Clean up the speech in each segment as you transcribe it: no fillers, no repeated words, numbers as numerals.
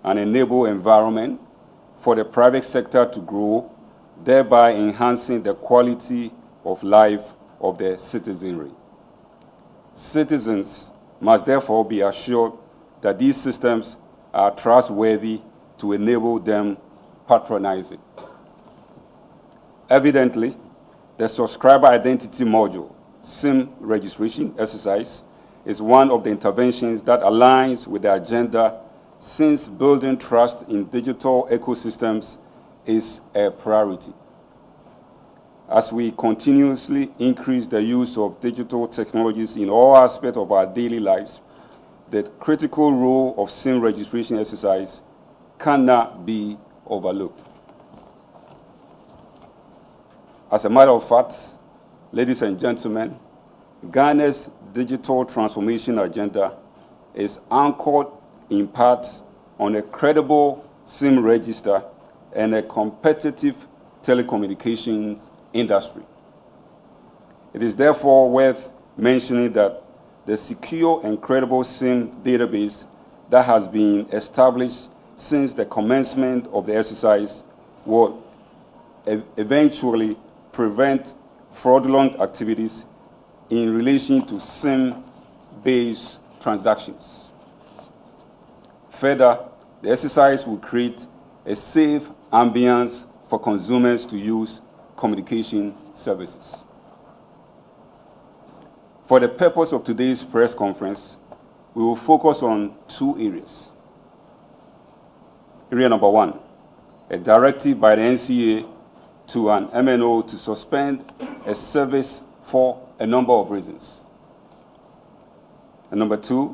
An enable environment for the private sector to grow, thereby enhancing the quality of life of the citizenry. Citizens must therefore be assured that these systems are trustworthy to enable them patronize it. Evidently, the subscriber identity module, SIM registration exercise, is one of the interventions that aligns with the agenda, since building trust in digital ecosystems is a priority. As we continuously increase the use of digital technologies in all aspects of our daily lives, the critical role of SIM registration exercise cannot be overlooked. As a matter of fact, ladies and gentlemen, Ghana's digital transformation agenda is anchored in part on a credible SIM register and a competitive telecommunications industry. It is therefore worth mentioning that the secure and credible SIM database that has been established since the commencement of the exercise will eventually prevent fraudulent activities in relation to SIM-based transactions. Further, the exercise will create a safe ambience for consumers to use communication services. For the purpose of today's press conference, we will focus on two areas. Area number one, a directive by the NCA to an MNO to suspend a service for a number of reasons. And number two,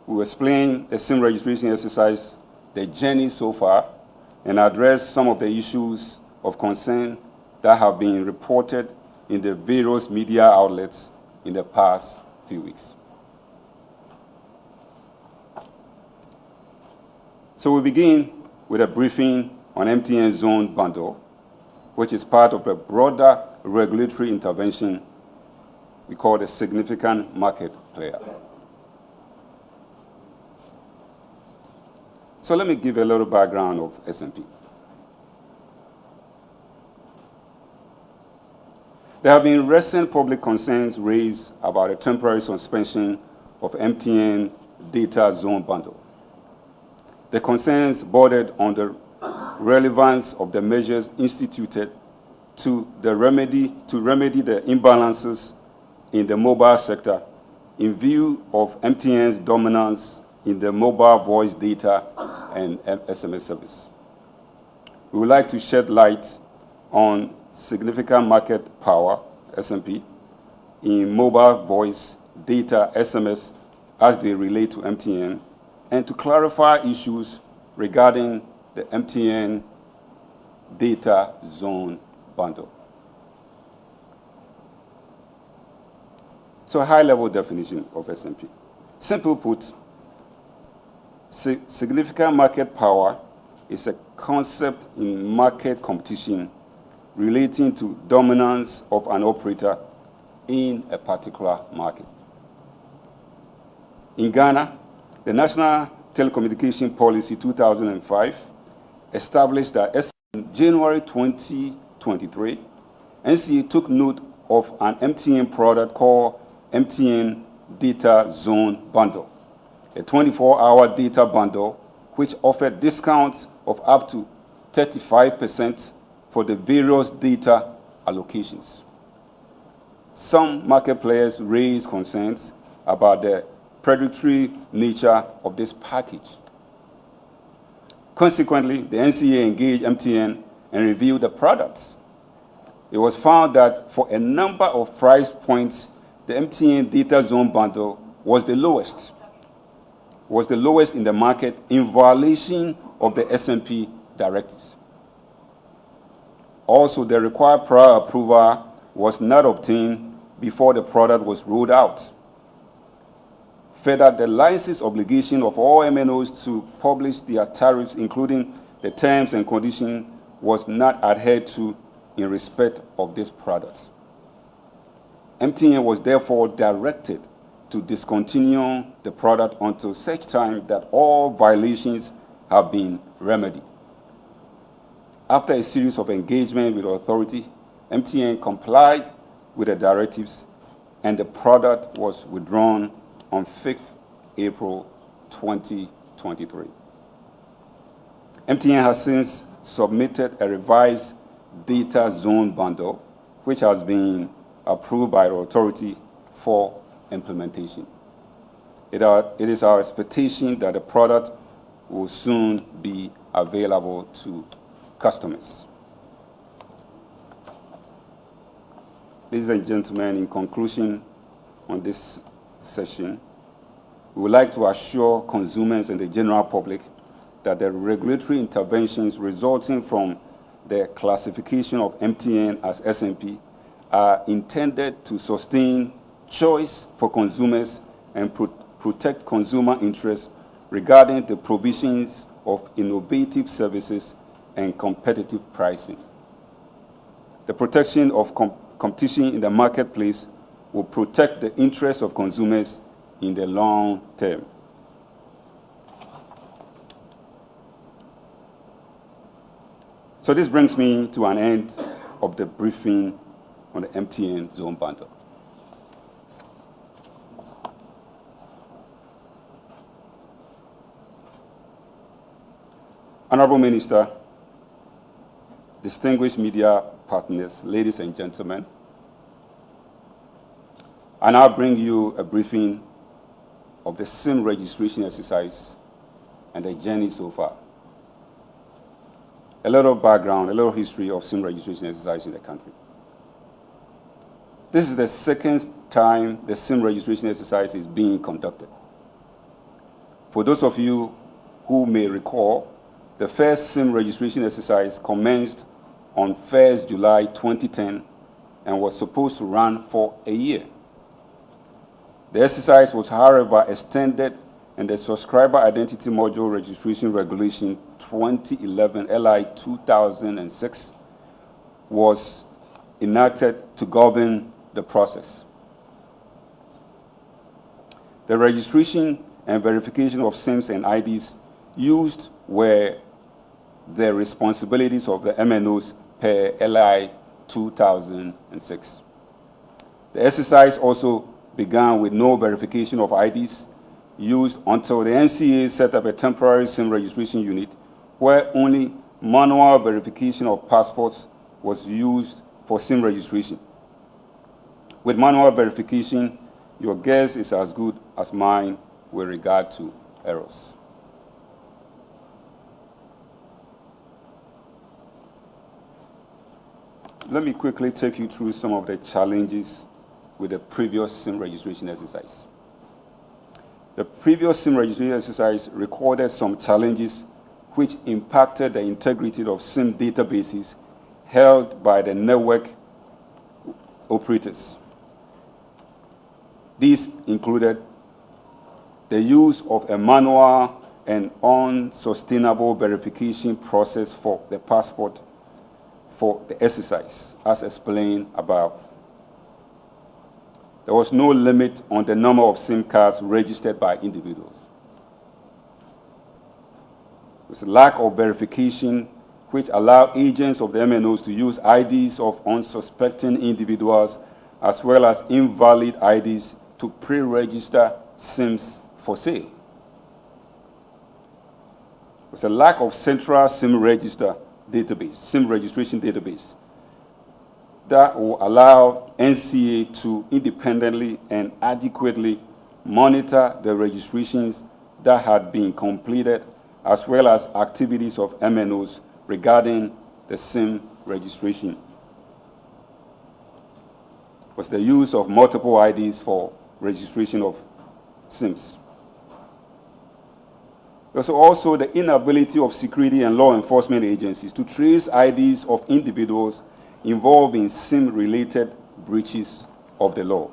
we will explain the SIM registration exercise, the journey so far, and address some of the issues of concern that have been reported in the various media outlets in the past few weeks. So we begin with a briefing on MTN Zone Bundle, which is part of a broader regulatory intervention we call the significant market player. So let me give a little background of SMP. There have been recent public concerns raised about a temporary suspension of MTN Data Zone Bundle. The concerns bordered on the relevance of the measures instituted to remedy the imbalances in the mobile sector in view of MTN's dominance in the mobile voice data and SMS service. We would like to shed light on significant market power, SMP, in mobile voice data SMS as they relate to MTN, and to clarify issues regarding the MTN Data Zone Bundle. So a high-level definition of SMP. Simply put, significant market power is a concept in market competition relating to dominance of an operator in a particular market. In Ghana, the National Telecommunication Policy 2005 established that in January 2023, NCA took note of an MTN product called MTN Data Zone Bundle, a 24-hour data bundle which offered discounts of up to 35% for the various data allocations. Some market players raised concerns about the predatory nature of this package. Consequently, the NCA engaged MTN and reviewed the products. it was found that for a number of price points, the MTN Data Zone Bundle was the lowest in the market in violation of the SMP directives. Also, the required prior approval was not obtained before the product was rolled out. Further, the license obligation of all MNOs to publish their tariffs, including the terms and conditions, was not adhered to in respect of this product. MTN was therefore directed to discontinue the product until such time that all violations have been remedied. After a series of engagement with the authority, MTN complied with the directives and the product was withdrawn on 5th April 2023. MTN has since submitted a revised data zone bundle, which has been approved by the authority for implementation. It is our expectation that the product will soon be available to customers. Ladies and gentlemen, in conclusion on this session, we would like to assure consumers and the general public that the regulatory interventions resulting from the classification of MTN as SMP are intended to sustain choice for consumers and protect consumer interests regarding the provisions of innovative services and competitive pricing. The protection of competition in the marketplace will protect the interests of consumers in the long term. So this brings me to an end of the briefing on the MTN Zone Bundle. Honorable Minister, distinguished media partners, ladies and gentlemen, I now bring you a briefing of the SIM registration exercise and the journey so far. A little background, a little history of SIM registration exercise in the country. This is the second time the SIM registration exercise is being conducted. For those of you who may recall, the first SIM registration exercise commenced on 1st July 2010 and was supposed to run for a year. The exercise was, however, extended and the Subscriber Identity Module Registration Regulation 2011 LI 2006 was enacted to govern the process. The registration and verification of SIMs and IDs used were the responsibilities of the MNOs per LI 2006. The exercise also began with no verification of IDs used until the NCA set up a temporary SIM registration unit where only manual verification of passports was used for SIM registration. With manual verification, your guess is as good as mine with regard to errors. Let me quickly take you through some of the challenges with the previous SIM registration exercise. The previous SIM registration exercise recorded some challenges which impacted the integrity of SIM databases held by the network operators. These included the use of a manual and unsustainable verification process for the passport for the exercise, as explained above. There was no limit on the number of SIM cards registered by individuals. There was a lack of verification which allowed agents of the MNOs to use IDs of unsuspecting individuals as well as invalid IDs to pre-register SIMs for sale. There was a lack of central SIM registration database that will allow NCA to independently and adequately monitor the registrations that had been completed as well as activities of MNOs regarding the SIM registration. was the use of multiple IDs for registration of SIMs. There's also the inability of security and law enforcement agencies to trace IDs of individuals involved in SIM-related breaches of the law.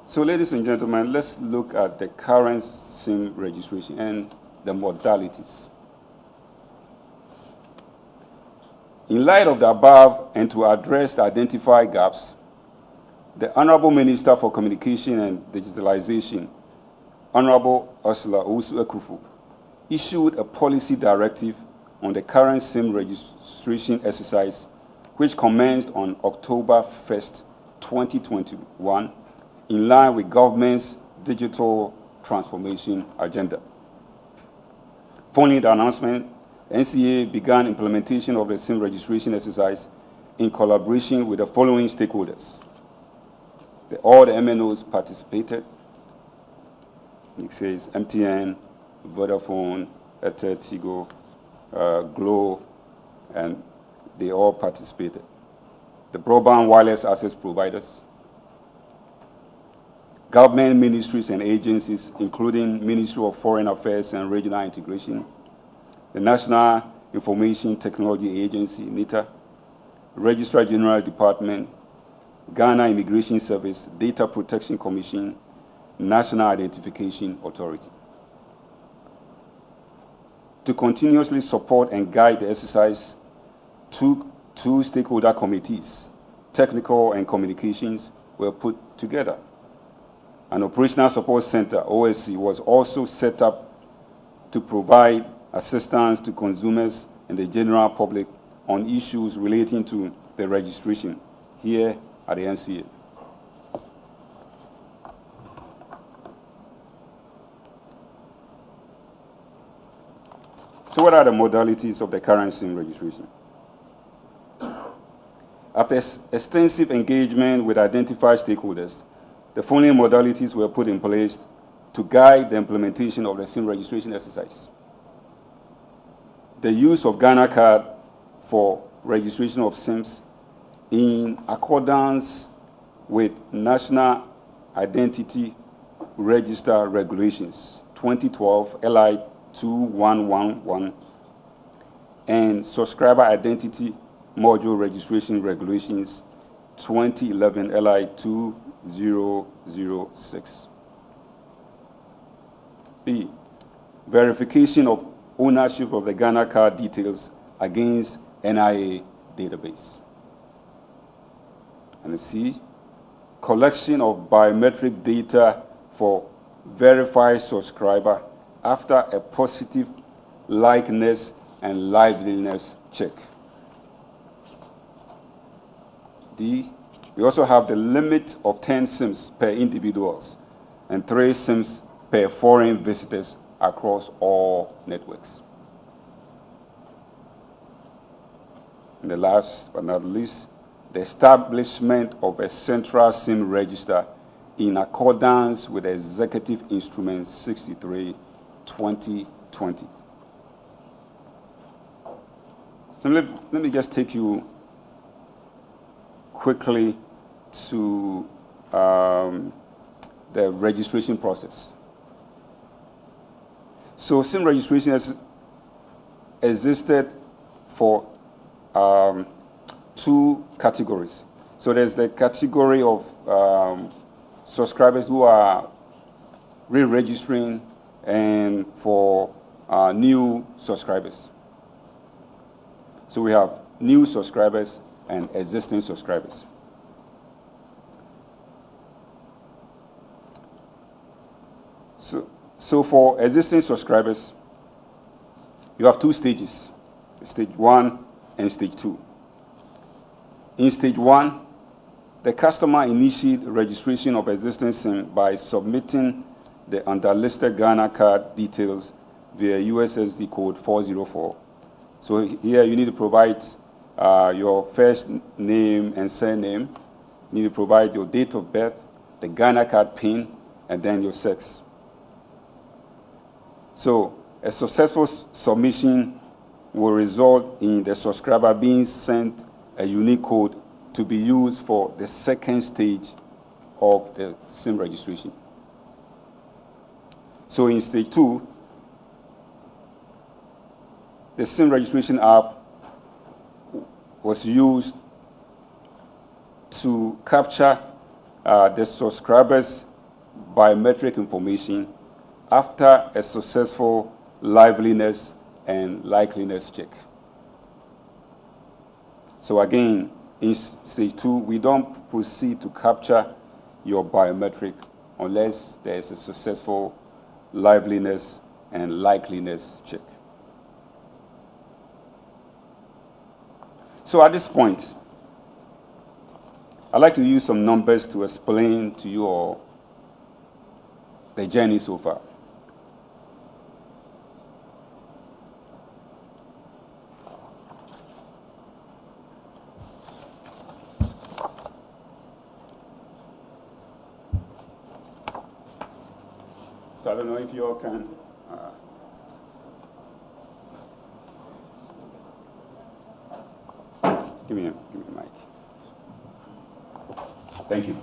So, ladies and gentlemen, let's look at the current SIM registration and the modalities. In light of the above, and to address the identified gaps, the Honorable Minister for Communication and Digitalization, Honorable Ursula Owusu-Ekufo, issued a policy directive on the current SIM registration exercise, which commenced on October 1st, 2021, in line with government's digital transformation agenda. Following the announcement, NCA began implementation of the SIM registration exercise in collaboration with the following stakeholders. All the MNOs participated. It says MTN, Vodafone, Airtel, Tigo, Glo, and they all participated. The broadband wireless access providers, government ministries and agencies, including Ministry of Foreign Affairs and Regional Integration, the National Information Technology Agency, NITA, Registrar General Department, Ghana Immigration Service, Data Protection Commission, National Identification Authority. To continuously support and guide the exercise, two stakeholder committees, technical and communications, were put together. An Operational Support Center, OSC, was also set up to provide assistance to consumers and the general public on issues relating to the registration here at the NCA. So what are the modalities of the current SIM registration? After extensive engagement with identified stakeholders, the following modalities were put in place to guide the implementation of the SIM registration exercise. The use of Ghana card for registration of SIMs in accordance with National Identity Register Regulations 2012 LI 2111 and Subscriber Identity Module Registration Regulations 2011 LI 2006. B. Verification of ownership of the Ghana card details against NIA database. And C. Collection of biometric data for verified subscriber after a positive likeness and liveliness check. D. We also have the limit of 10 SIMs per individuals and 3 SIMs per foreign visitors across all networks. And the last but not least, the establishment of a central SIM register in accordance with Executive Instrument 63/2020. So let me just take you quickly to the registration process. So SIM registration has existed for 2 categories. So there's the category of subscribers who are re-registering and for new subscribers. So we have new subscribers and existing subscribers. So for existing subscribers, you have 2 stages, stage 1 and stage 2. In stage 1, the customer initiates registration of existing SIM by submitting the underlisted Ghana card details via USSD code 404. So here you need to provide your first name and surname. You need to provide your date of birth, the Ghana card PIN, and then your sex. So a successful submission will result in the subscriber being sent a unique code to be used for the second stage of the SIM registration. So in stage 2, the SIM registration app was used to capture the subscriber's biometric information after a successful liveliness and likeliness check. So again, in stage 2, we don't proceed to capture your biometric unless there is a successful liveliness and likeliness check. So at this point, I'd like to use some numbers to explain to you all the journey so far. So I don't know if you all can. Give me a mic. Thank you.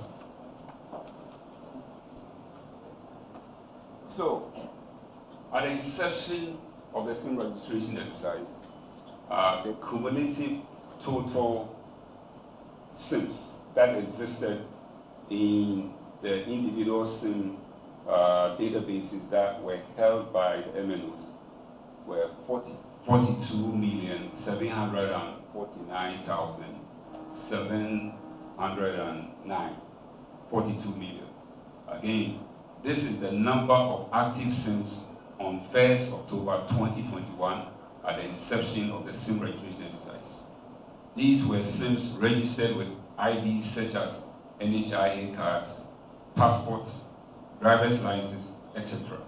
So, at the inception of the SIM registration exercise, the cumulative total SIMs that existed in the individual SIM databases that were held by the MNOs were 42,749,709. 42 million. Again, this is the number of active SIMs on 1st October 2021 at the inception of the SIM registration exercise. These were SIMs registered with IDs such as NHIA cards, passports, driver's license, etc.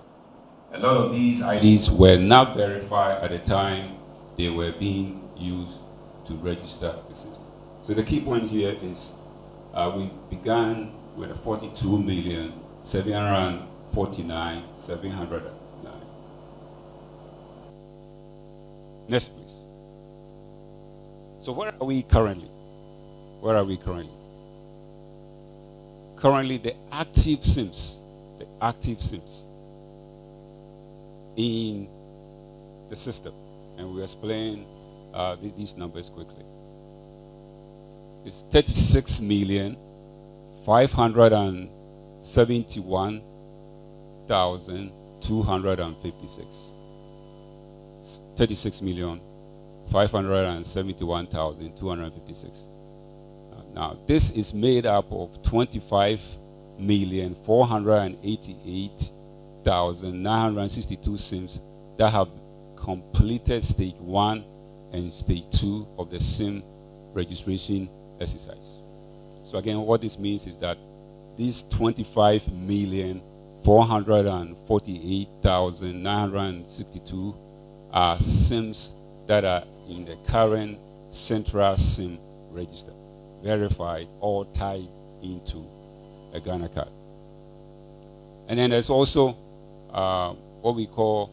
A lot of these IDs were not verified at the time they were being used to register the SIMs. So the key point here is we began with a 42,749,709. Next, please. So where are we currently? Where are we currently? Currently, the active SIMs in the system, and we'll explain these numbers quickly. It's 36,571,256. 36,571,256. Now, this is made up of 25,488,962 SIMs that have completed stage 1 and stage 2 of the SIM registration exercise. So again, what this means is that these 25,448,962 are SIMs that are in the current central SIM register, verified, all tied into a Ghana card. And then there's also what we call,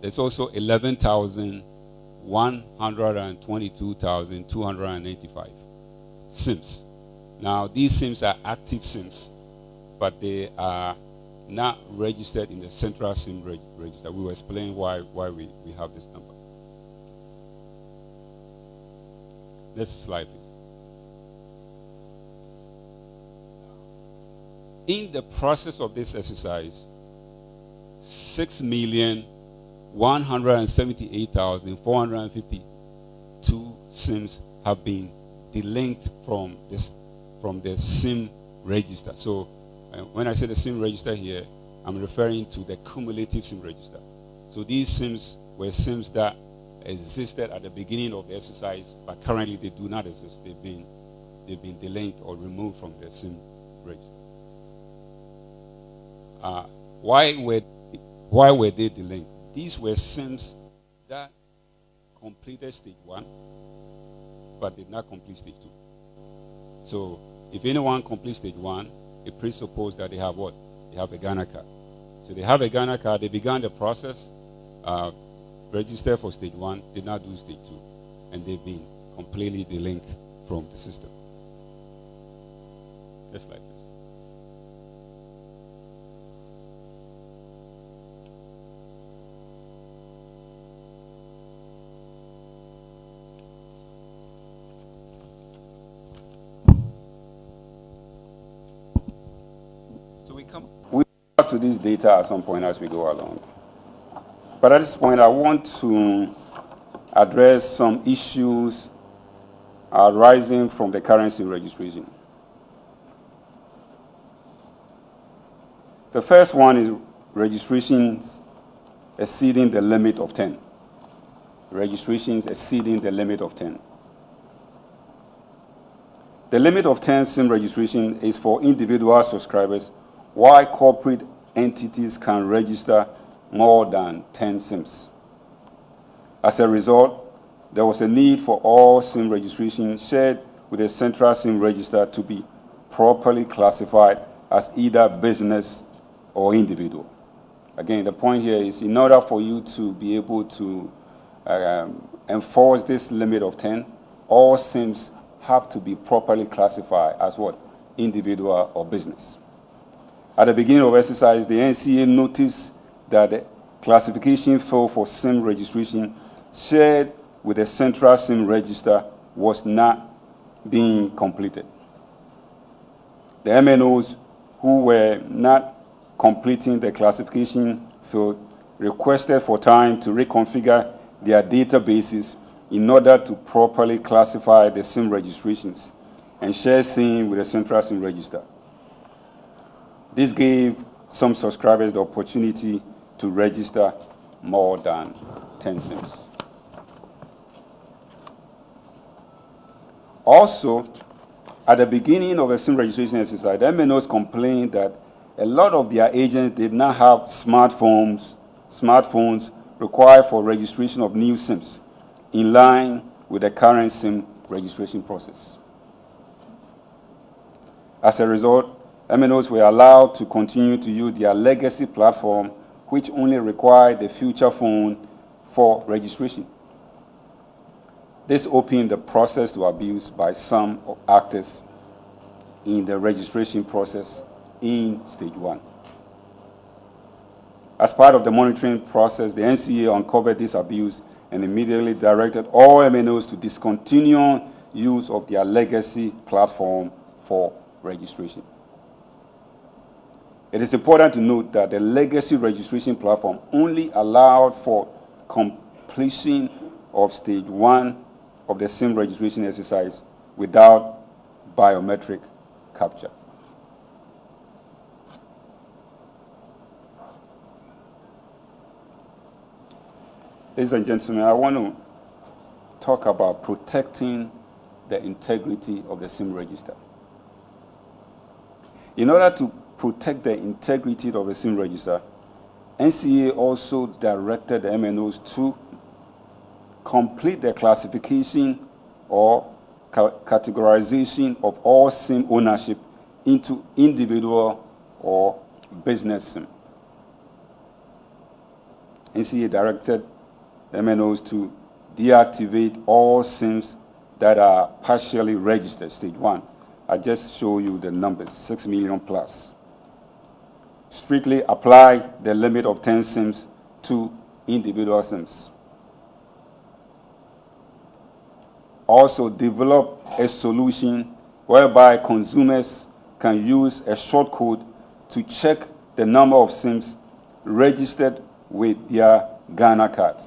there's also 11,122,285 SIMs. Now, these SIMs are active SIMs, but they are not registered in the central SIM register. We will explain why we have this number. Next slide, please. In the process of this exercise, 6,178,452 SIMs have been delinked from the SIM register. So when I say the SIM register here, I'm referring to the cumulative SIM register. So these SIMs were SIMs that existed at the beginning of the exercise, but currently they do not exist. They've been delinked or removed from the SIM register. Why were they delinked? These were SIMs that completed stage 1, but did not complete stage 2. So if anyone completes stage 1, it presupposes that they have what? They have a Ghana card. So they have a Ghana card, they began the process, registered for stage 1, did not do stage 2, and they've been completely delink from the system. Just like this. So we come back to this data at some point as we go along. But at this point, I want to address some issues arising from the currency registration. The first one is registrations exceeding the limit of 10. Registrations exceeding the limit of 10. The limit of 10 SIM registration is for individual subscribers, while corporate entities can register more than 10 SIMs. As a result, there was a need for all SIM registration shared with a central SIM register to be properly classified as either business or individual. Again, the point here is in order for you to be able to enforce this limit of 10, all SIMs have to be properly classified as what? Individual or business. At the beginning of exercise, the NCA noticed that the classification field for SIM registration shared with the central SIM register was not being completed. The MNOs who were not completing the classification field requested for time to reconfigure their databases in order to properly classify the SIM registrations and share SIM with the central SIM register. This gave some subscribers the opportunity to register more than 10 SIMs. Also, at the beginning of the SIM registration exercise, the MNOs complained that a lot of their agents did not have smartphones required for registration of new SIMs, in line with the current SIM registration process. As a result, MNOs were allowed to continue to use their legacy platform, which only required the future phone for registration. This opened the process to abuse by some actors in the registration process in stage 1. As part of the monitoring process, the NCA uncovered this abuse and immediately directed all MNOs to discontinue use of their legacy platform for registration. It is important to note that the legacy registration platform only allowed for completion of stage 1 of the SIM registration exercise without biometric capture. Ladies and gentlemen, I want to talk about protecting the integrity of the SIM register. In order to protect the integrity of the SIM register, NCA also directed the MNOs to complete the classification or categorization of all SIM ownership into individual or business SIM. NCA directed the MNOs to deactivate all SIMs that are partially registered, stage 1. I just show you the numbers, 6 million plus. Strictly apply the limit of 10 SIMs to individual SIMs. Also develop a solution whereby consumers can use a shortcode to check the number of SIMs registered with their Ghana cards.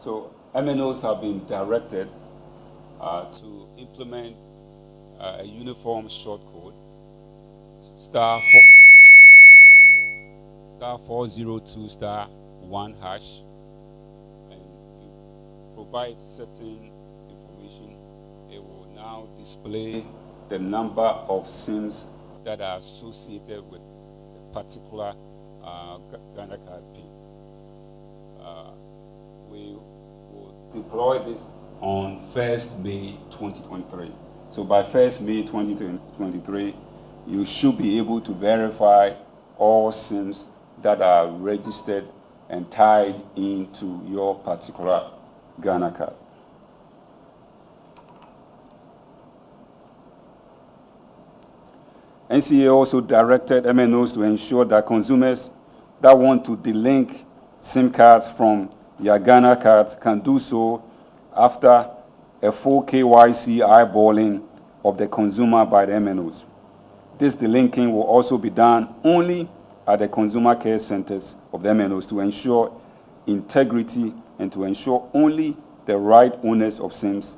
So MNOs have been directed to implement a uniform shortcode, star 402 star 1 hash, and you provide certain information. It will now display the number of SIMs that are associated with a particular Ghana card PIN. We will deploy this on 1st May 2023. So by 1st May 2023, you should be able to verify all SIMs that are registered and tied into your particular Ghana card. NCA also directed MNOs to ensure that consumers that want to delink SIM cards from their Ghana cards can do so after a full KYC eyeballing of the consumer by the MNOs. This delinking will also be done only at the consumer care centers of the MNOs to ensure integrity and to ensure only the right owners of SIMs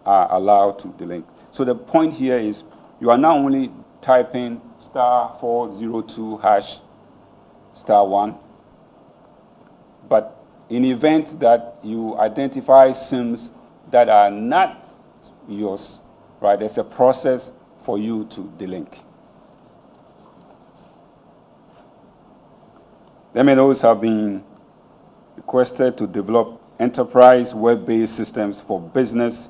are allowed to delink. So the point here is you are not only typing *402# *1, but in the event that you identify SIMs that are not yours, right, there's a process for you to delink. The MNOs have been requested to develop enterprise web-based systems for businesses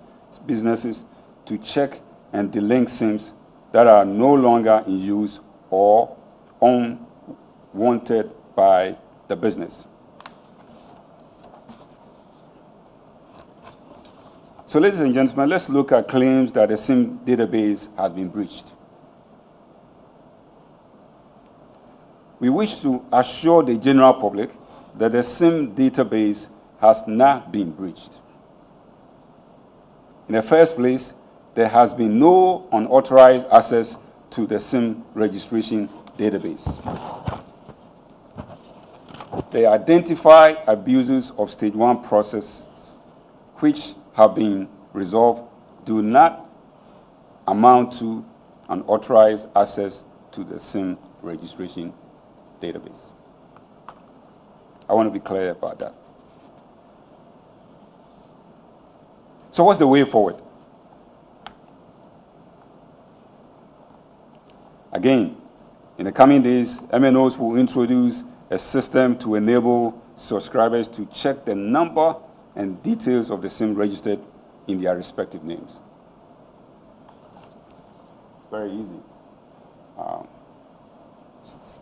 to check and delink SIMs that are no longer in use or unwanted by the business. So ladies and gentlemen, let's look at claims that the SIM database has been breached. We wish to assure the general public that the SIM database has not been breached. In the first place, there has been no unauthorized access to the SIM registration database. The identified abuses of stage 1 processes, which have been resolved, do not amount to unauthorized access to the SIM registration database. I want to be clear about that. So what's the way forward? Again, in the coming days, MNOs will introduce a system to enable subscribers to check the number and details of the SIM registered in their respective names. Very easy.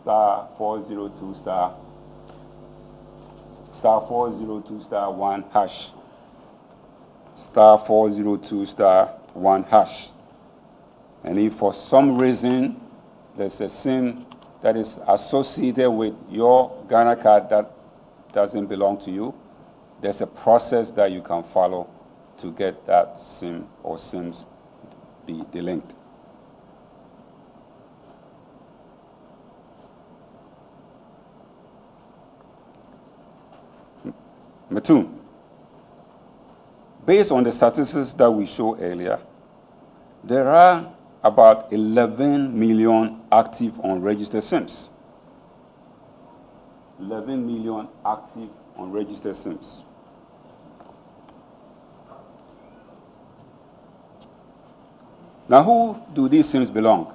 *402* *402*1#. *402*1#. And if for some reason there's a SIM that is associated with your Ghana card that doesn't belong to you, there's a process that you can follow to get that SIM or SIMs be delinked. Number 2, based on the statistics that we showed earlier, there are about 11 million active unregistered SIMs. 11 million active unregistered SIMs. Now, who do these SIMs belong?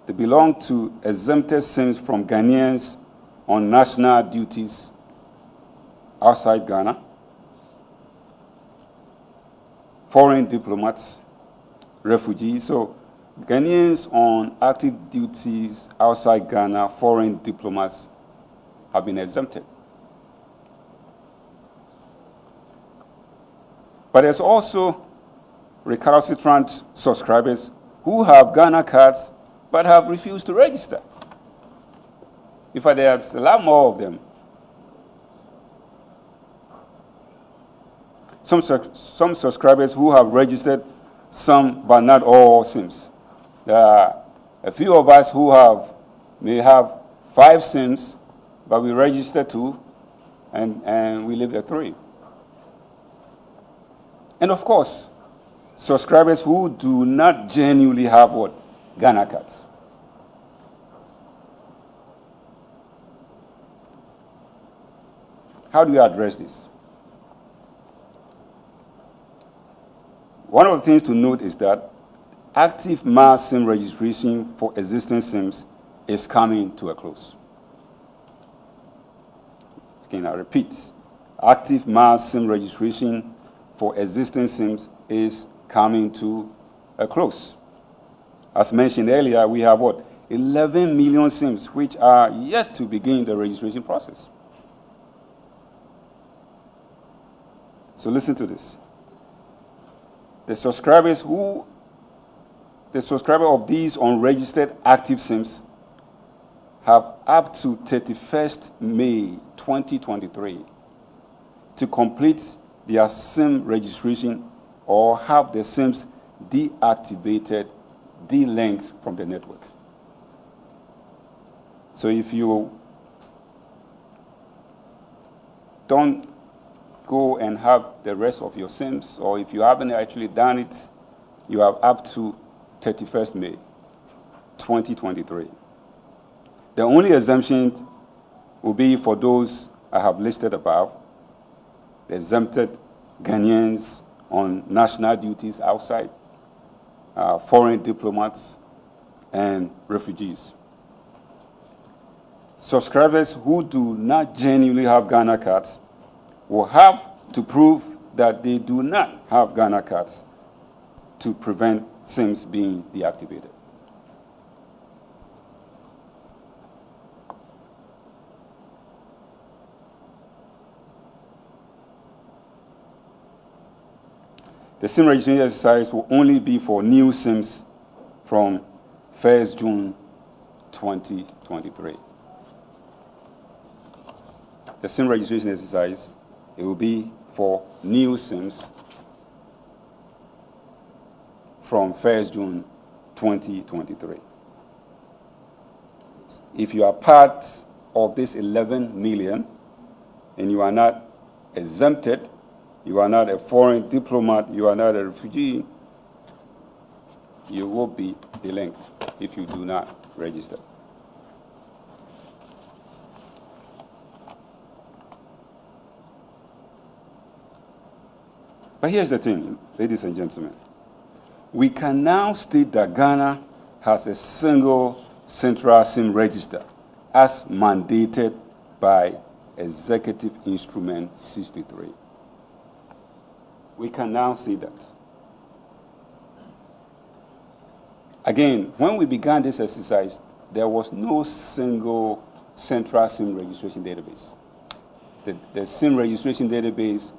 They belong to exempted SIMs from Ghanaians on national duties outside Ghana, foreign diplomats, refugees. So Ghanaians on active duties outside Ghana, foreign diplomats have been exempted. But there's also recalcitrant subscribers who have Ghana cards but have refused to register. In fact, there's a lot more of them. Some subscribers who have registered some but not all SIMs. There are a few of us who may have 5 SIMs, but we register 2 and we leave the 3. And of course, subscribers who do not genuinely have what? Ghana cards. How do you address this? One of the things to note is that active mass SIM registration for existing SIMs is coming to a close. Again, I repeat, active mass SIM registration for existing SIMs is coming to a close. As mentioned earlier, we have what? 11 million SIMs, which are yet to begin the registration process. So listen to this. The subscriber of these unregistered active SIMs have up to 31st May 2023 to complete their SIM registration or have the SIMs deactivated, delinked from the network. So if you don't go and have the rest of your SIMs, or if you haven't actually done it, you have up to 31st May 2023. The only exemption will be for those I have listed above, the exempted Ghanaians on national duties outside, foreign diplomats, and refugees. Subscribers who do not genuinely have Ghana cards will have to prove that they do not have Ghana cards to prevent SIMs being deactivated. The SIM registration exercise will only be for new SIMs from 1st June 2023. The SIM registration exercise, it will be for new SIMs from 1st June 2023. If you are part of this 11 million and you are not exempted, you are not a foreign diplomat, you are not a refugee, you will be delinked if you do not register. But here's the thing, ladies and gentlemen. We can now state that Ghana has a single central SIM register as mandated by Executive Instrument 63. We can now say that. Again, when we began this exercise, there was no single central SIM registration database. The SIM registration database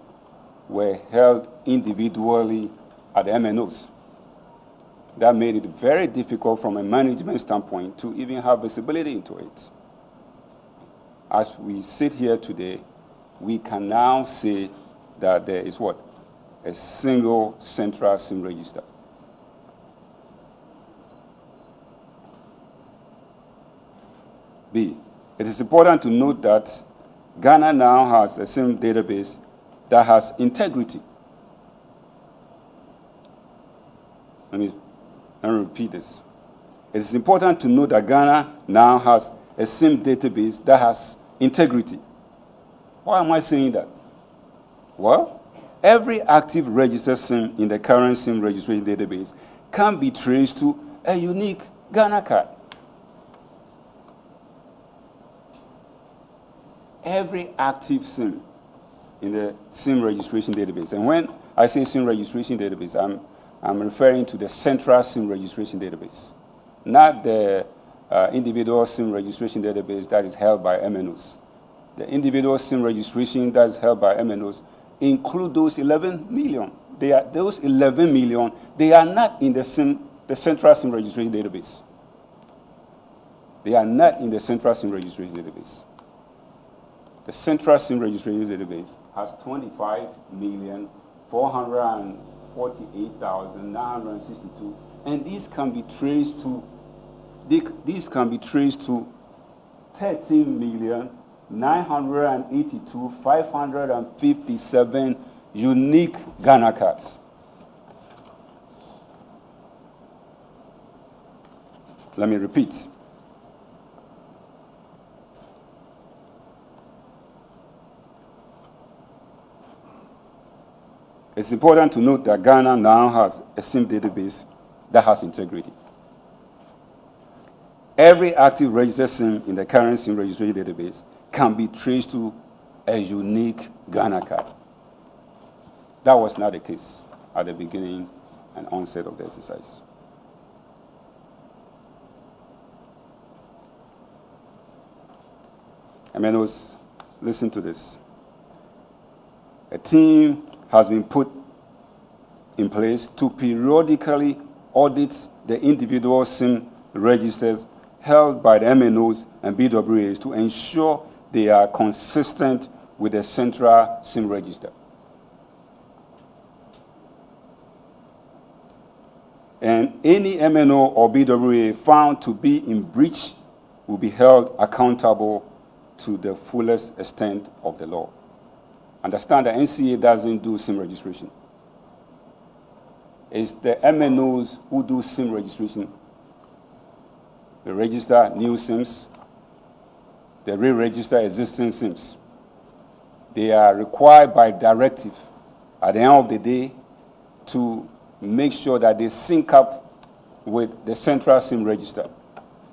were held individually at the MNOs. That made it very difficult from a management standpoint to even have visibility into it. As we sit here today, we can now say that there is what? A single central SIM register. B, it is important to note that Ghana now has a SIM database that has integrity. Let me repeat this. It is important to note that Ghana now has a SIM database that has integrity. Why am I saying that? Well, every active registered SIM in the current SIM registration database can be traced to a unique Ghana card. Every active SIM in the SIM registration database. And when I say SIM registration database, I'm referring to the central SIM registration database, not the individual SIM registration database that is held by MNOs. The individual SIM registration that is held by MNOs include those 11 million. Those 11 million, they are not in the central SIM registration database. They are not in the central SIM registration database. The central SIM registration database has 25,448,962, and these can be traced to 13,982,557 unique Ghana cards. Let me repeat. It's important to note that Ghana now has a SIM database that has integrity. Every active registered SIM in the current SIM registration database can be traced to a unique Ghana card. That was not the case at the beginning and onset of the exercise. MNOs, listen to this. A team has been put in place to periodically audit the individual SIM registers held by the MNOs and BWAs to ensure they are consistent with the central SIM register. And any MNO or BWA found to be in breach will be held accountable to the fullest extent of the law. Understand that NCA doesn't do SIM registration. It's the MNOs who do SIM registration. They register new SIMs. They re-register existing SIMs. They are required by directive at the end of the day to make sure that they sync up with the central SIM register.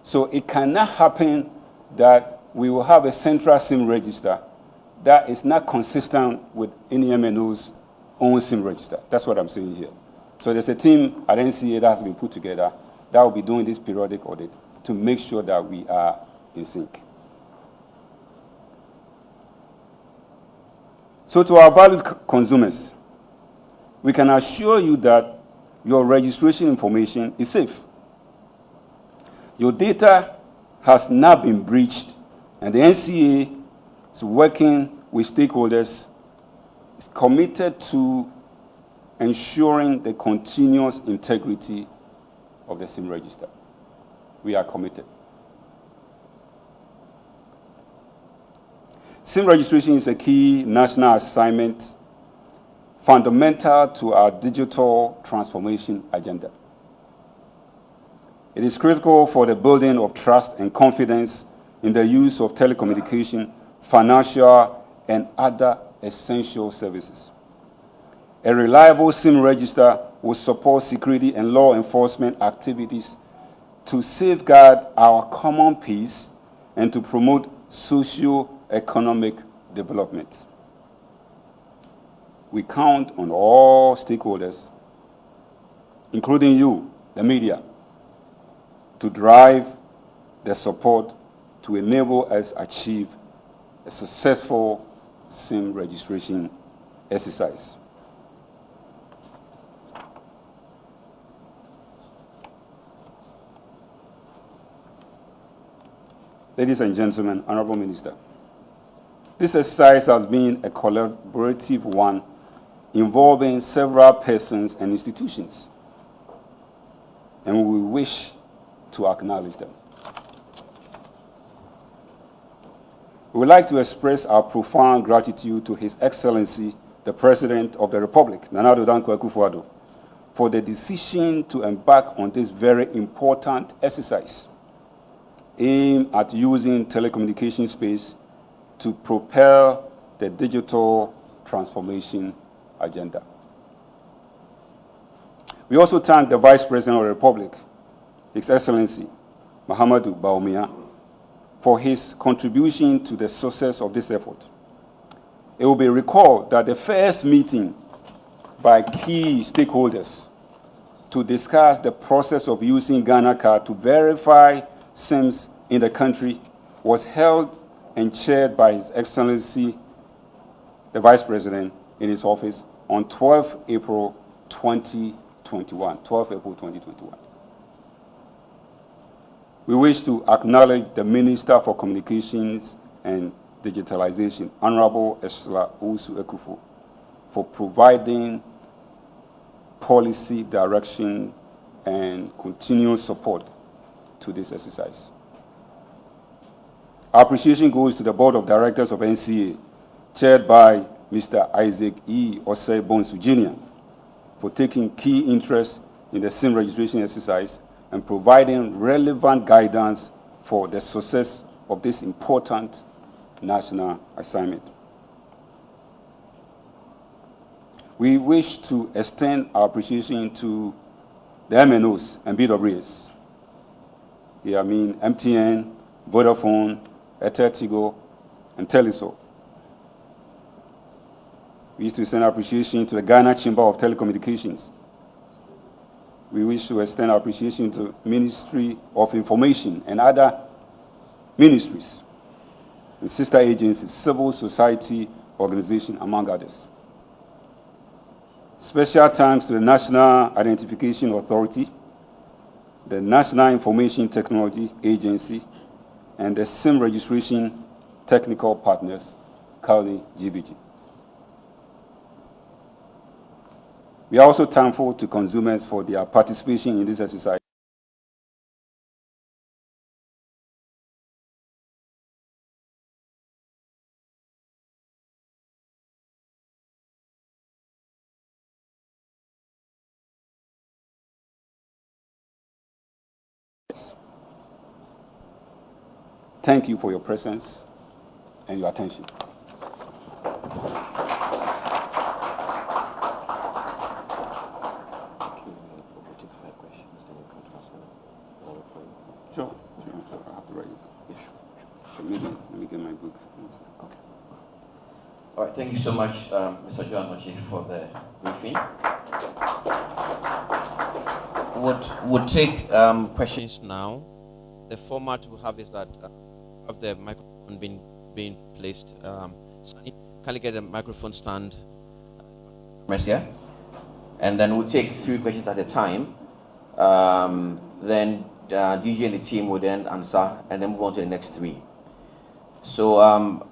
So it cannot happen that we will have a central SIM register that is not consistent with any MNO's own SIM register. That's what I'm saying here. So there's a team at NCA that has been put together that will be doing this periodic audit to make sure that we are in sync. So to our valued consumers, we can assure you that your registration information is safe. Your data has not been breached, and the NCA is working with stakeholders, is committed to ensuring the continuous integrity of the SIM register. We are committed. SIM registration is a key national assignment fundamental to our digital transformation agenda. It is critical for the building of trust and confidence in the use of telecommunication, financial, and other essential services. A reliable SIM register will support security and law enforcement activities to safeguard our common peace and to promote socio-economic development. We count on all stakeholders, including you, the media, to drive the support to enable us achieve a successful SIM registration exercise. Ladies and gentlemen, Honorable Minister, this exercise has been a collaborative one involving several persons and institutions, and we wish to acknowledge them. We would like to express our profound gratitude to His Excellency, the President of the Republic, Nana Addo Dankwa Akufo-Addo, for the decision to embark on this very important exercise aimed at using telecommunication space to propel the digital transformation agenda. We also thank the Vice President of the Republic, His Excellency Mahamudu Bawumia, for his contribution to the success of this effort. It will be recalled that the first meeting by key stakeholders to discuss the process of using Ghana Card to verify SIMs in the country was held and chaired by His Excellency, the Vice President, in his office on 12 April 2021. 12 April 2021. We wish to acknowledge the Minister for Communications and Digitalization, Honorable Esla Usu Ekufu, for providing policy direction and continuous support to this exercise. Our appreciation goes to the Board of Directors of NCA, chaired by Mr. Isaac E. Osei Bonsu Jr., for taking key interest in the SIM registration exercise and providing relevant guidance for the success of this important national assignment. We wish to extend our appreciation to the MNOs and BWAs. Here I mean MTN, Vodafone, Tigo, and Teleso. We wish to extend our appreciation to the Ghana Chamber of Telecommunications. We wish to extend our appreciation to Ministry of Information and other ministries. and sister agencies, civil society organizations, among others. Special thanks to the National Identification Authority, the National Information Technology Agency, and the SIM registration technical partners, Kali GBG. We are also thankful to consumers for their participation in this exercise. Thank you for your presence and your attention. Sure. I have to write it. Yeah, sure. Maybe let me get my book. Okay. All right. Thank you so much, Mr. John Mochi, for the briefing. Would take questions now. The format we have is that of the microphone being placed. Sunny, can you get a microphone stand? Here, and then we'll take 3 questions at a time. Then DJ and the team will then answer, and then move on to the next 3. So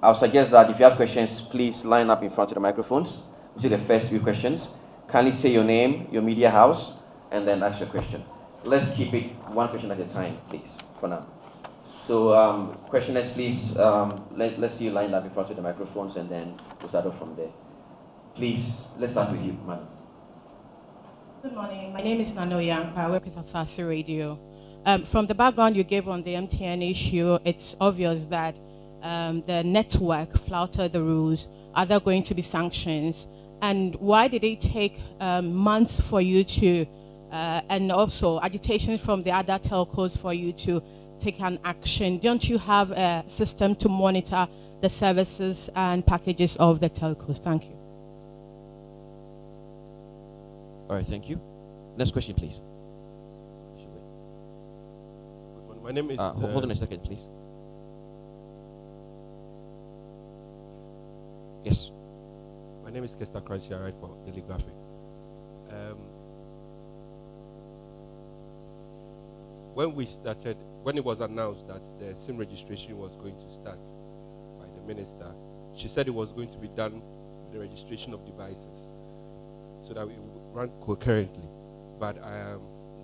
I'll suggest that if you have questions, please line up in front of the microphones. We'll take the first 3 questions. Kindly say your name, your media house, and then ask your question. Let's keep it 1 question at a time, please, for now. So questioners, please, let's see you line up in front of the microphones, and then we'll start off from there. Please, let's start with you, madam. Good morning. My name is Nano Yanka. I work with Asasi Radio. From the background you gave on the MTN issue, it's obvious that the network flouted the rules. Are there going to be sanctions? And why did it take months for you to, and also agitation from the other telcos for you to take an action? Don't you have a system to monitor the services and packages of the telcos? Thank you. All right, thank you. Next question, please. My name is... hold on a second, please. Yes. My name is Kester Crunchy. I write for Daily Graphic. When it was announced that the SIM registration was going to start by the minister, she said it was going to be done with the registration of devices so that it would run concurrently. But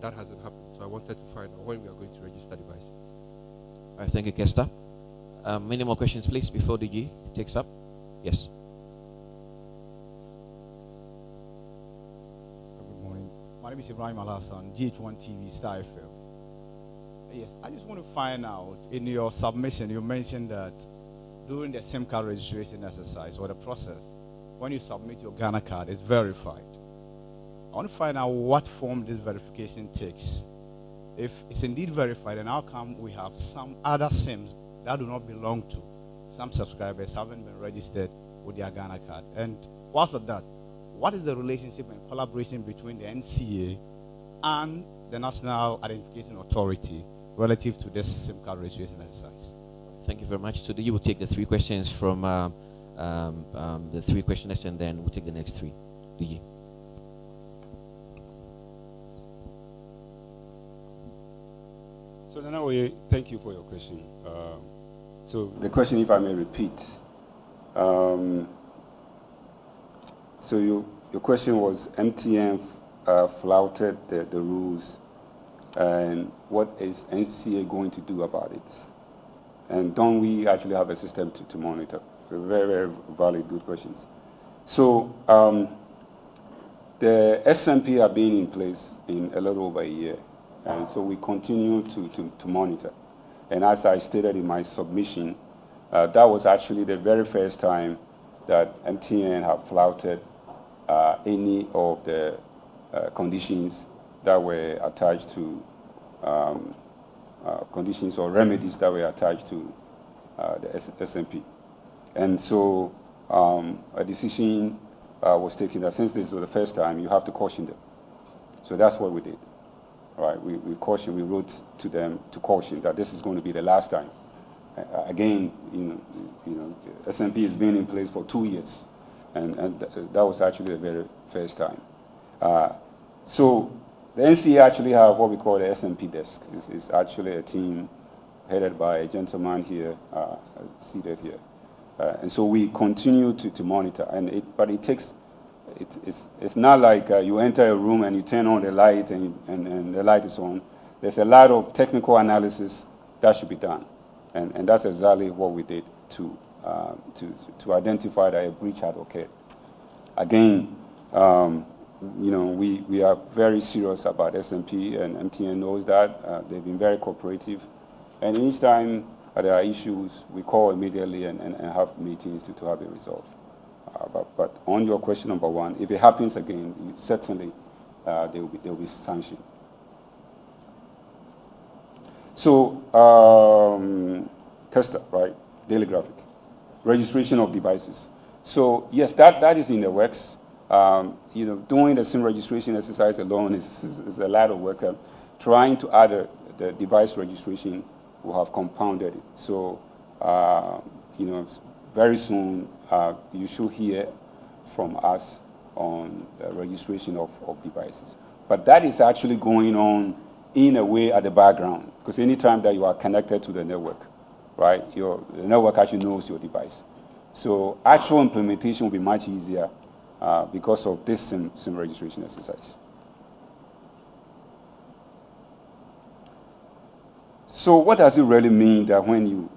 that hasn't happened. So I wanted to find out when we are going to register devices. All right, thank you, Kester. Many more questions, please, before DG takes up. Yes. Good morning. My name is Ibrahim Al-Hassan, GH1 TV, Star FM. Yes, I just want to find out, in your submission, you mentioned that during the SIM card registration exercise or the process, when you submit your Ghana card, it's verified. I want to find out what form this verification takes. If it's indeed verified, then how come we have some other SIMs that do not belong to some subscribers haven't been registered with their Ghana card? And what's that? What is the relationship and collaboration between the NCA and the National Identification Authority relative to this SIM card registration exercise? Thank you very much. So you will take the 3 questions from the 3 questioners, and then we'll take the next 3. DG. So Nanawe, thank you for your question. So the question, if I may repeat, so your question was MTN flouted the rules, and what is NCA going to do about it? And don't we actually have a system to monitor? So very, very valid, good questions. So the SMP have been in place in a little over a year. And so we continue to monitor. And as I stated in my submission, that was actually the very first time that MTN have flouted any of the conditions that were attached to, conditions or remedies that were attached to the SMP. And so a decision was taken that since this was the first time, you have to caution them. So that's what we did. Right, we wrote to them to caution that this is going to be the last time. Again, SMP has been in place for 2 years, and that was actually the very first time. So the NCA actually have what we call the SMP desk. It's actually a team headed by a gentleman here, seated here. And so we continue to monitor, but it takes, it's not like you enter a room and you turn on the light and the light is on. There's a lot of technical analysis that should be done. And that's exactly what we did to identify that a breach had occurred. Again, we are very serious about SMP, and MTN knows that. They've been very cooperative. And each time there are issues, we call immediately and have meetings to have it resolved. But on your question number one, if it happens again, certainly there will be sanction. So, tester, right? Daily graphic. Registration of devices. So, yes, that is in the works. Doing the SIM registration exercise alone is a lot of work. Trying to add the device registration will have compounded it. So, very soon you should hear from us on the registration of devices. But that is actually going on in a way at the background, because anytime that you are connected to the network, right, the network actually knows your device. So actual implementation will be much easier because of this SIM registration exercise. So what does it really mean that when you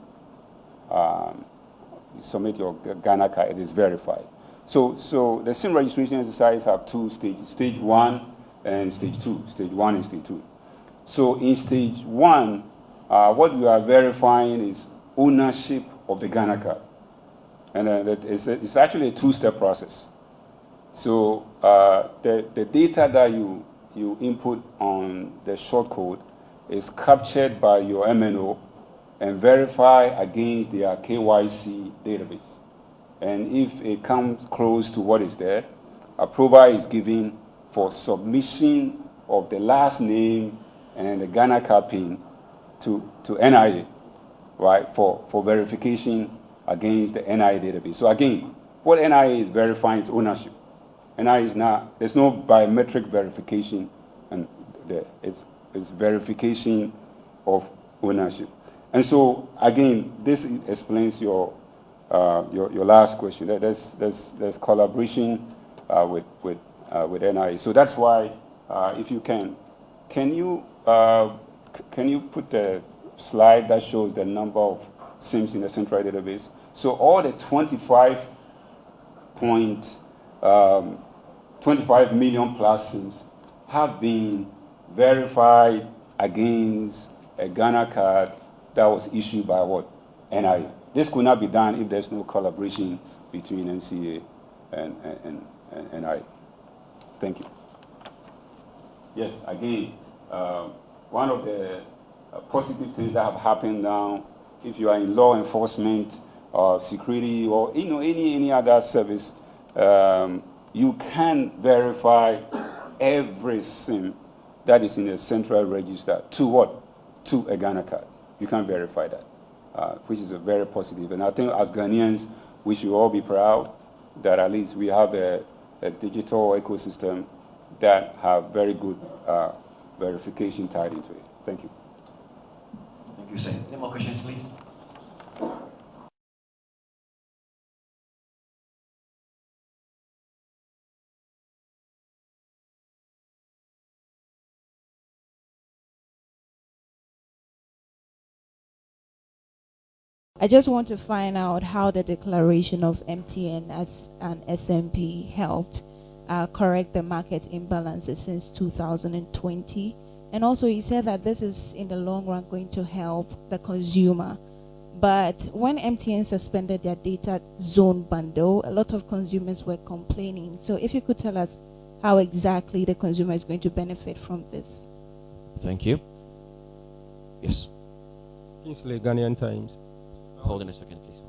submit your Ghana card, it is verified? So the SIM registration exercise have 2 stages, stage 1 and stage 2, stage 1 and stage 2. So in stage 1, what you are verifying is ownership of the Ghana card. And it's actually a 2-step process. So the data that you input on the shortcode is captured by your MNO and verified against their KYC database. And if it comes close to what is there, approval is given for submission of the last name and the Ghana card PIN to NIA, right, for verification against the NIA database. So again, what NIA is verifying is ownership. NIA is not, there's no biometric verification, and it's verification of ownership. And so again, this explains your last question. There's collaboration with NIA. So that's why, if you can you put the slide that shows the number of SIMs in the central database? So all the 25 million plus SIMs have been verified against a Ghana card that was issued by what? NIA. This could not be done if there's no collaboration between NCA and NIA. Thank you. Yes, again, one of the positive things that have happened now, if you are in law enforcement or security or any other service, you can verify every SIM that is in a central register to what? To a Ghana card. You can verify that, which is a very positive. And I think as Ghanaians, we should all be proud that at least we have a digital ecosystem that have very good verification tied into it. Thank you. Thank you, sir. Any more questions, please? I just want to find out how the declaration of MTN as an SMP helped correct the market imbalances since 2020. And also, you said that this is in the long run going to help the consumer. But when MTN suspended their data zone bundle, a lot of consumers were complaining. So if you could tell us how exactly the consumer is going to benefit from this. Thank you. Yes. Kingsley, Ghanaian Times. Hold on a second, please.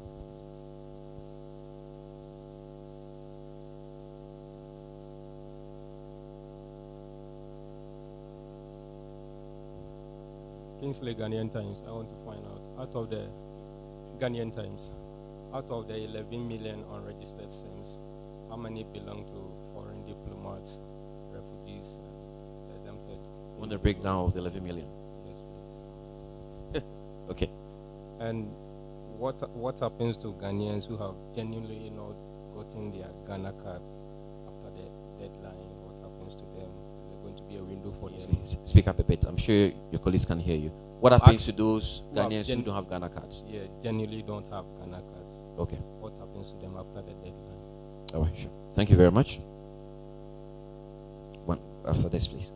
Kingsley, Ghanaian Times. I want to find out of the Ghanaian Times, out of the 11 million unregistered SIMs, how many belong to foreign diplomats, refugees, and exempted? On the breakdown of the 11 million. Yes, please. Okay. And what happens to Ghanaians who have genuinely not gotten their Ghana card after the deadline? What happens to them? Is there going to be a window for them? Speak up a bit. I'm sure your colleagues can hear you. What happens to those Ghanaians who don't have Ghana cards? Yeah, genuinely don't have Ghana cards. Okay. What happens to them after the deadline? All right, sure. Thank you very much. One after this, please.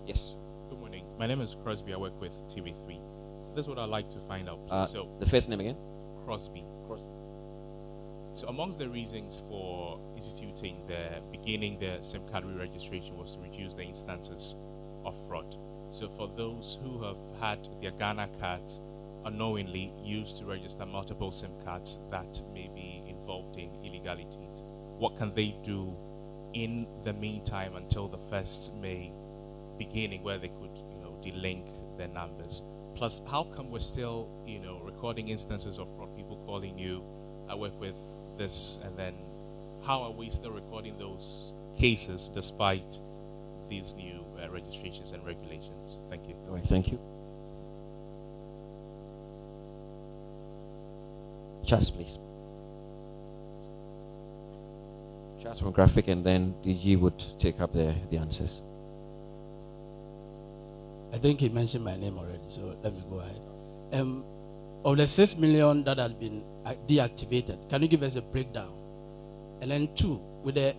Yes. Good morning. My name is Crosby. I work with TV3. This is what I'd like to find out. The first name again? Crosby. So amongst the reasons for instituting beginning the SIM card re-registration was to reduce the instances of fraud. So for those who have had their Ghana cards unknowingly used to register multiple SIM cards that may be involved in illegalities, what can they do in the meantime until the 1st May beginning, where they could, delink their numbers? Plus, how come we're still, recording instances of fraud, people calling you, I work with this, and then how are we still recording those cases despite these new registrations and regulations? Thank you. All right, thank you. Charles, please. Charles from Graphic, and then DG would take up the answers. I think he mentioned my name already, so let's go ahead. Of the 6 million that had been deactivated, can you give us a breakdown? And then 2, with the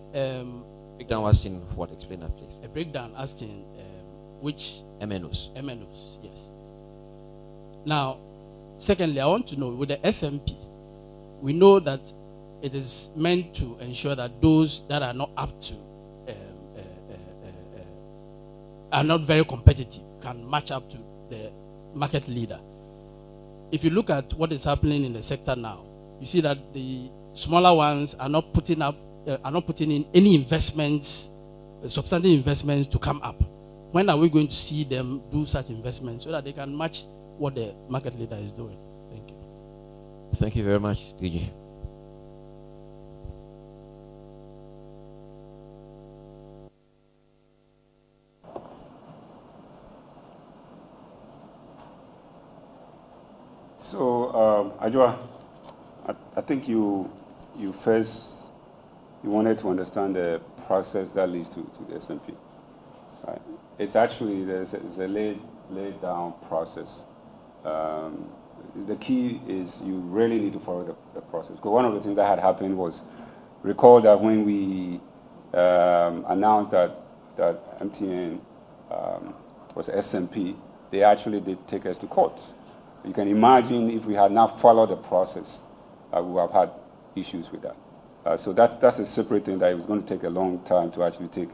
breakdown was in what? Explain that, please. A breakdown as in which MNOs. MNOs, yes. Now, secondly, I want to know with the SMP, we know that it is meant to ensure that those that are not up to are not very competitive can match up to the market leader. If you look at what is happening in the sector now, you see that the smaller ones are not putting in any investments, substantial investments to come up. When are we going to see them do such investments so that they can match what the market leader is doing? Thank you. Thank you very much, DG. So, Ajwa, I think you wanted to understand the process that leads to the SMP. Right? It's actually it's a laid down process. The key is you really need to follow the process. Because one of the things that had happened was, recall that when we announced that MTN was SMP, they actually did take us to court. You can imagine if we had not followed the process, we would have had issues with that. So that's a separate thing that it was going to take a long time to actually take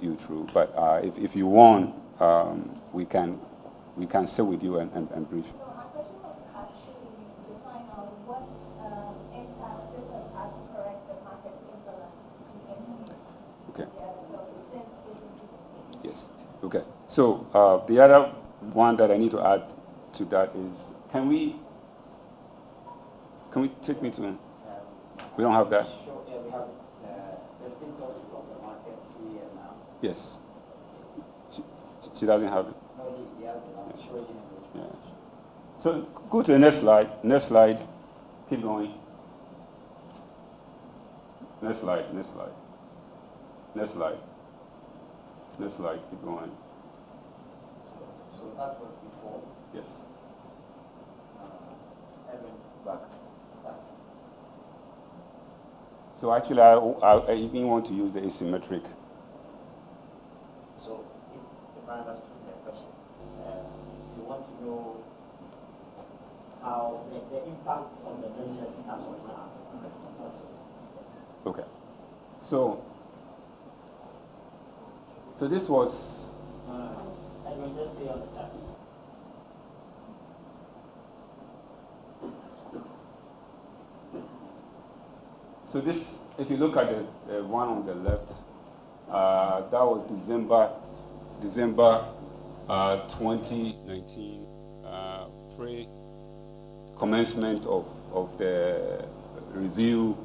you through. But if you want, we can sit with you and brief. So my question was actually to find out what impact this has had to correct the market imbalance. Okay. Yeah, so since Yes. Okay. So the other one that I need to add to that is, can we take me to? We don't have that. Sure, yeah, we have the status of the market 3 years now. Yes. She doesn't have it. No, he has it. I'm showing him which one. Yeah. So go to the next slide. Next slide. Keep going. Next slide. Next slide. Next slide. Next slide. Keep going. So that was before. Yes. Evan, Back. back. So actually, I even want to use the asymmetric. So if I understood the question, you want to know how the impact on the business as of now. Okay. So this was. I will just stay on the chat. So this, if you look at the one on the left, that was December 2019, pre-commencement of the review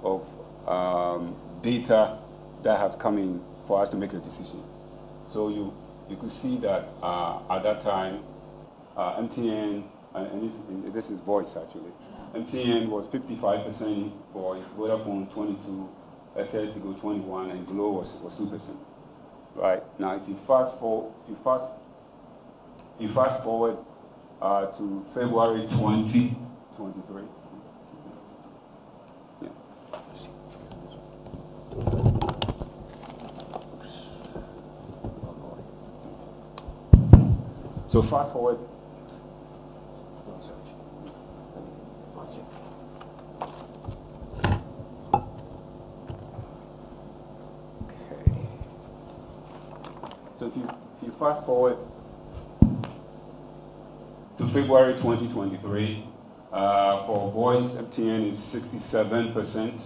of data that have come in for us to make a decision. So you could see that at that time, MTN, and this is voice actually, MTN was 55% voice, Vodafone 22, Airtel to go 21, and Glo was 2%. Right now, if you fast forward to February 2023. Yeah. So fast forward. So if you fast forward to February 2023, for voice, MTN is 67%,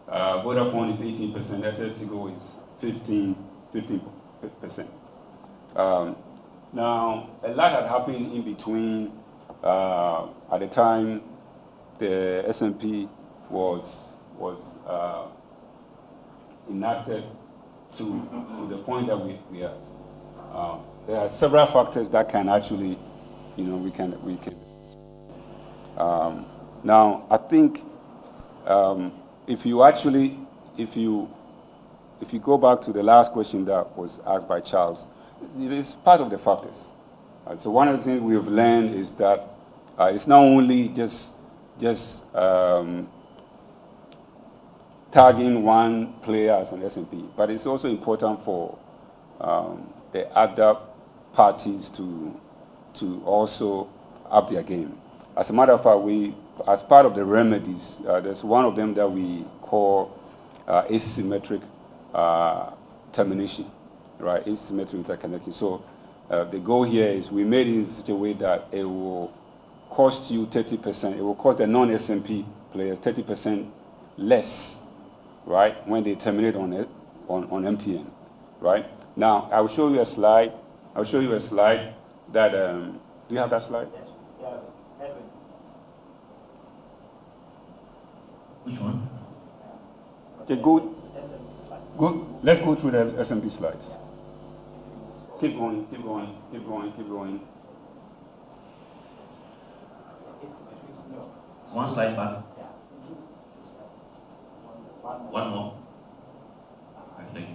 Vodafone is 18%, Airtel Tigo is 15%. Now, a lot had happened in between. At the time, the S&P was enacted to the point that we are. There are several factors that can actually, we can. Now, I think if you go back to the last question that was asked by Charles, it is part of the factors. So one of the things we have learned is that it's not only just tagging one player as an S&P, but it's also important for the other parties to also up their game. As a matter of fact, as part of the remedies, there's one of them that we call asymmetric termination, right? Asymmetric interconnection. So the goal here is we made it in such a way that it will cost you 30%. It will cost the non-S&P players 30% less, right, when they terminate on MTN, right? Now, I will show you a slide. I'll show you a slide that, do you have that slide? Yes. Yeah. Edwin. Which one? Okay, good. Let's go through the S&P slides. Keep going. One slide back. One more. I think.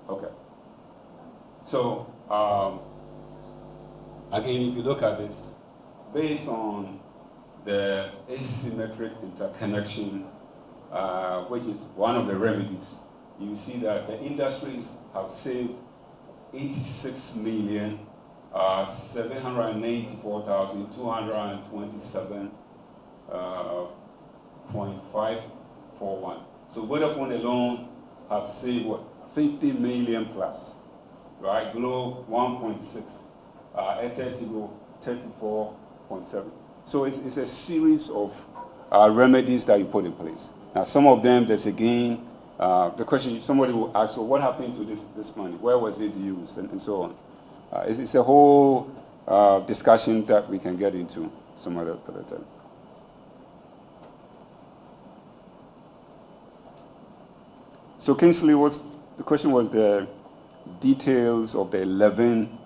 Okay. So, again, if you look at this, based on the asymmetric interconnection, which is one of the remedies, you see that the industries have saved 86,794,227.541. So Vodafone alone have saved what? 50 million plus, right? Glo 1.6, Airtel Tigo 34.7. So it's a series of remedies that you put in place. Now some of them, there's again, the question somebody will ask, so what happened to this money? Where was it used? And so on. It's a whole discussion that we can get into some other time. So Kingsley, the question was the details of the 11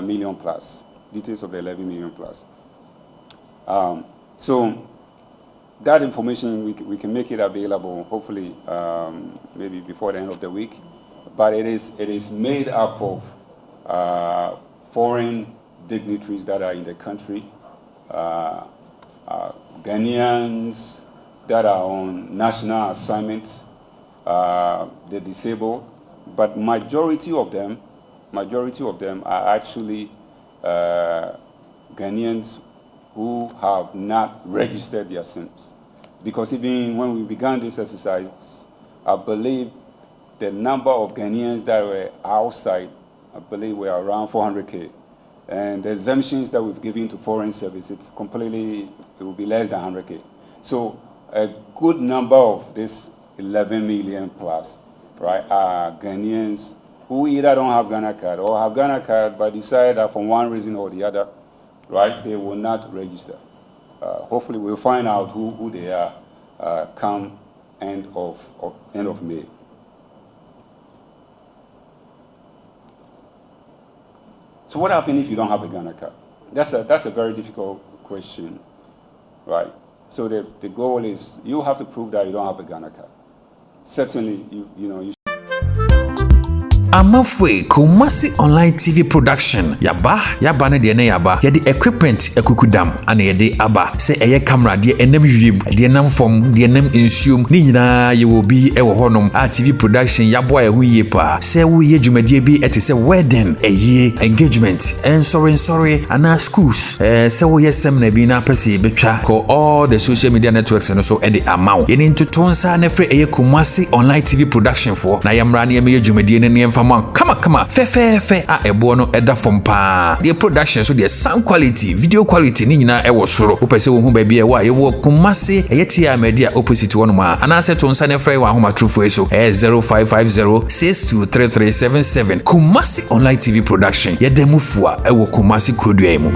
million plus. Details of the 11 million plus. So that information, we can make it available, hopefully, maybe before the end of the week. But it is made up of foreign dignitaries that are in the country, Ghanaians that are on national assignments, the disabled, but majority of them are actually Ghanaians who have not registered their SIMs. Because even when we began this exercise, I believe the number of Ghanaians that were outside, I believe were around 400K. And the exemptions that we've given to foreign service, it will be less than 100K. So a good number of this 11 million plus, right, are Ghanaians who either don't have Ghana card or have Ghana card but decide that for one reason or the other, right, they will not register. hopefully we'll find out who they are come end of May. So what happens if you don't have a Ghana card? That's a very difficult question, right? So the goal is you have to prove that you don't have a Ghana card. Certainly, you Amafwe Kumasi online TV production yaba ne de na yaba ye de equipment ekukudam ana ye de aba se eye camera de enam wiem de nam fom de enam ensuom ni nyina ye wo bi e wo honom a TV production yabo a hu ye pa se wo ye dwumadie bi ete se wedding eye engagement and sorry ana schools se wo ye sem na bi na pese betwa ko all the social media networks no so e de amaw ye ni ntotonsa na fre eye Kumasi online TV production for na yamra na ye dwumadie ne Come fe a ebo no eda from pa the production so the sound quality video quality ni nyina e wo soro wo pese wo hu ba bia wa ye wo Kumasi eyetia media opposite one ma ana se to nsa ne frɛ wa homa trufo so 0550623377 Kumasi online TV production ye demufua e wo Kumasi kodua mu.